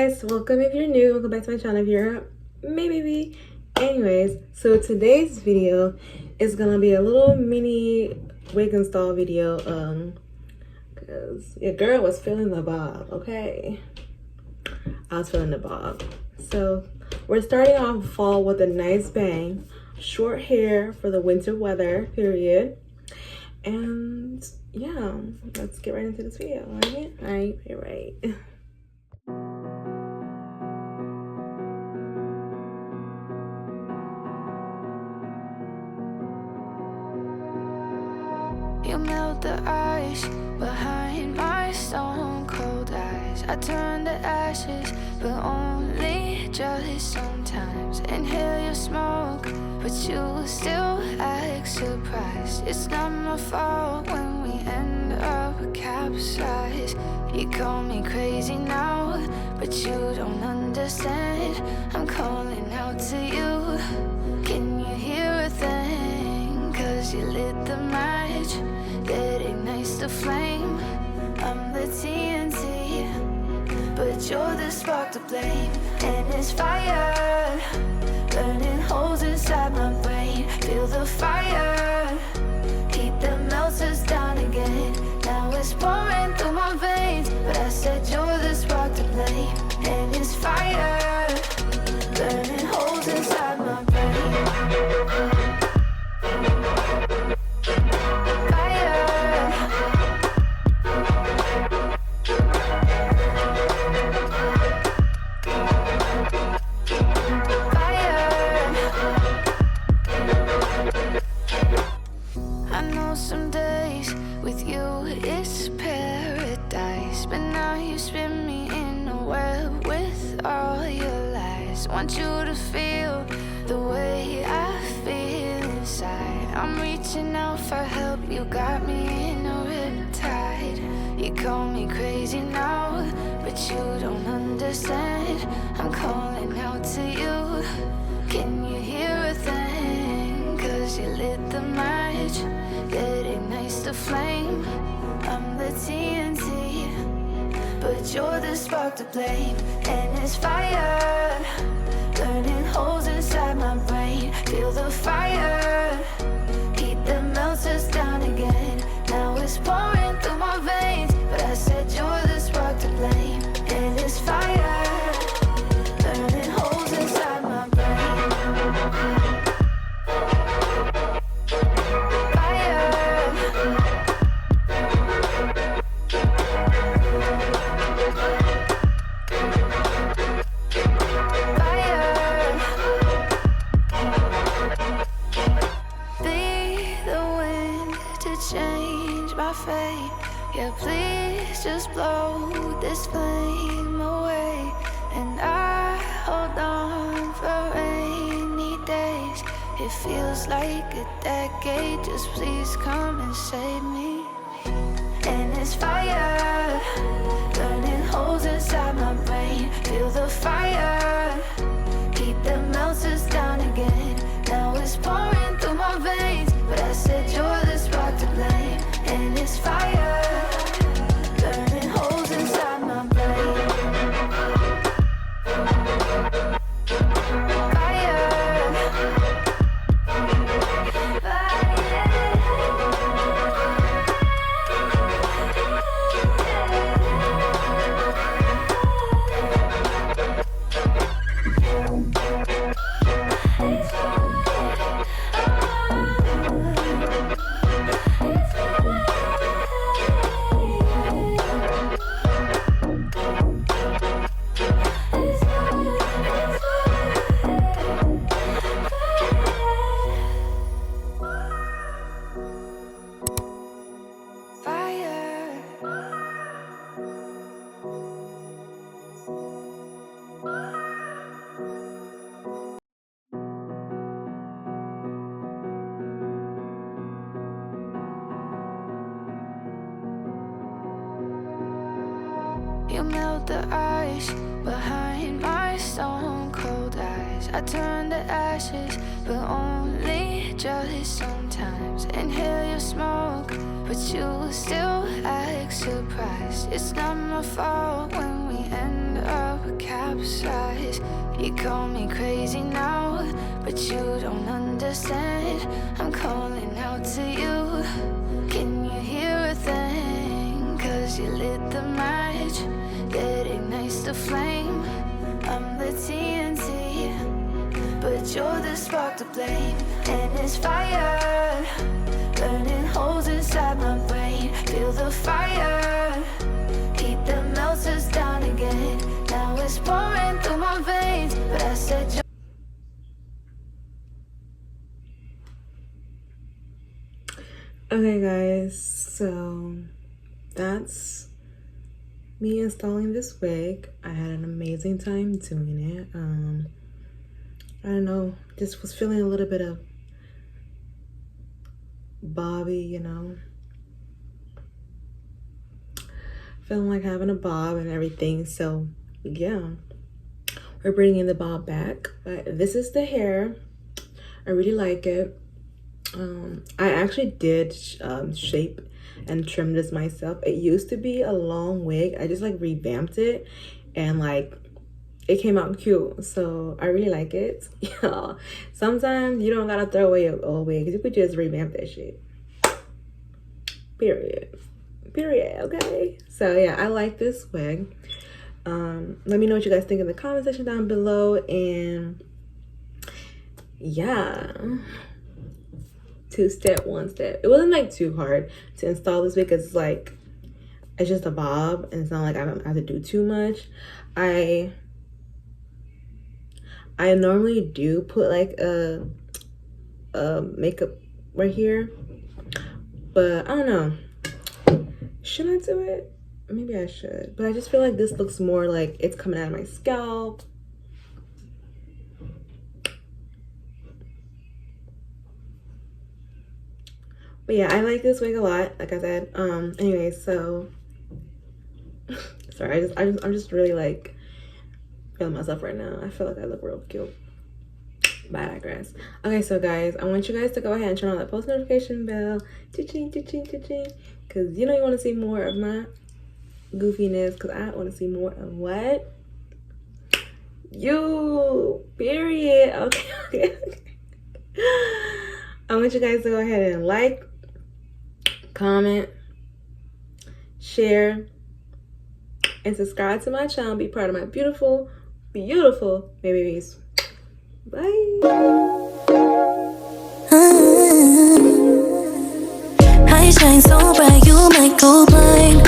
guys, welcome if you're new, welcome back to my channel if you're maybe. Anyways, so today's video is gonna be a little mini wig install video, because your girl was feeling the bob. Okay, I was feeling the bob. So we're starting off fall with a nice bang, short hair for the winter weather period. And yeah, let's get right into this video. All right. You melt the ice behind my stone cold eyes. I turn to ashes, but only just sometimes. Inhale your smoke, but you still act surprised. It's not my fault when we end up capsized. You call me crazy now, but you don't understand. I'm calling out to you. Can you hear a thing? 'Cause you lit the match that ignites the flame. I'm the TNT, but you're the spark to blame. And it's fire, burning holes inside my brain. Feel the fire, heat that melts us down again. Now it's pouring through my veins, but I said you're the spark to blame. And it's fire, burning holes inside my brain. Some days with you it's paradise, but now you spin me in a web with all your lies. Want you to feel the way I feel inside. I'm reaching out for help, you got me in a riptide. You call me crazy now, but you don't understand. I'm calling out to you. Can you hear a thing? 'Cause you lit the match that ignites the flame. I'm the TNT, but you're the spark to blame. And it's fire, burning holes inside my brain. Feel the fire, heat that melts us down again. Now it's pouring through my veins, but I said you're the spark to blame. And it's fire, burning holes inside my brain. Yeah, please just blow this flame away. And I hold on for rainy days. It feels like a decade, just please come and save me. And it's fire, burning holes inside my brain. Feel the fire, heat that melts us down again. Now it's pouring through my veins, but I said you're the spark to blame. And it's fire, burning holes inside my brain. You melt the ice behind my stone cold eyes. I turn to ashes, but only just sometimes. Inhale your smoke, but you still act surprised. It's not my fault when we end up would capsize. You call me crazy now, but you don't understand. I'm calling out to you. Can you hear a thing? Cause you lit the match that ignites the flame. I'm the TNT, but you're the spark to blame. And it's fire, burning holes inside my brain. Feel the fire, keep the melters down again. Now it's pouring through my veins, but I said Okay guys, so that's me installing this wig. I had an amazing time doing it. I don't know, just was feeling a little bit of bobby, you know, feeling like having a bob and everything. So yeah, we're bringing the bob back, but this is the hair. I really like it. I actually did shape and trim this myself. It used to be a long wig. I just like revamped it and like it came out cute, so I really like it. Yeah, sometimes you don't gotta throw away your old wig, you could just revamp that shit. Period. Okay, so yeah, I like this wig. Let me know what you guys think in the comment section down below. And yeah, one step. It wasn't like too hard to install this wig because like it's just a bob and it's not like I don't have to do too much. I normally do put like a makeup right here, but I don't know, should I do it? Maybe I should, but I just feel like this looks more like it's coming out of my scalp. But yeah, I like this wig a lot, like I said. Anyway, so sorry, I'm just really like feeling myself right now. I feel like I look real cute, but I digress. Okay, so guys, I want you guys to go ahead and turn on that post notification bell, cha-ching, cha-ching, cha-ching, because you know you want to see more of my goofiness, because I want to see more of what you, period. Okay. I want you guys to go ahead and like, comment, share, and subscribe to my channel. Be part of my beautiful babies. Bye. I shine so bright you might go blind.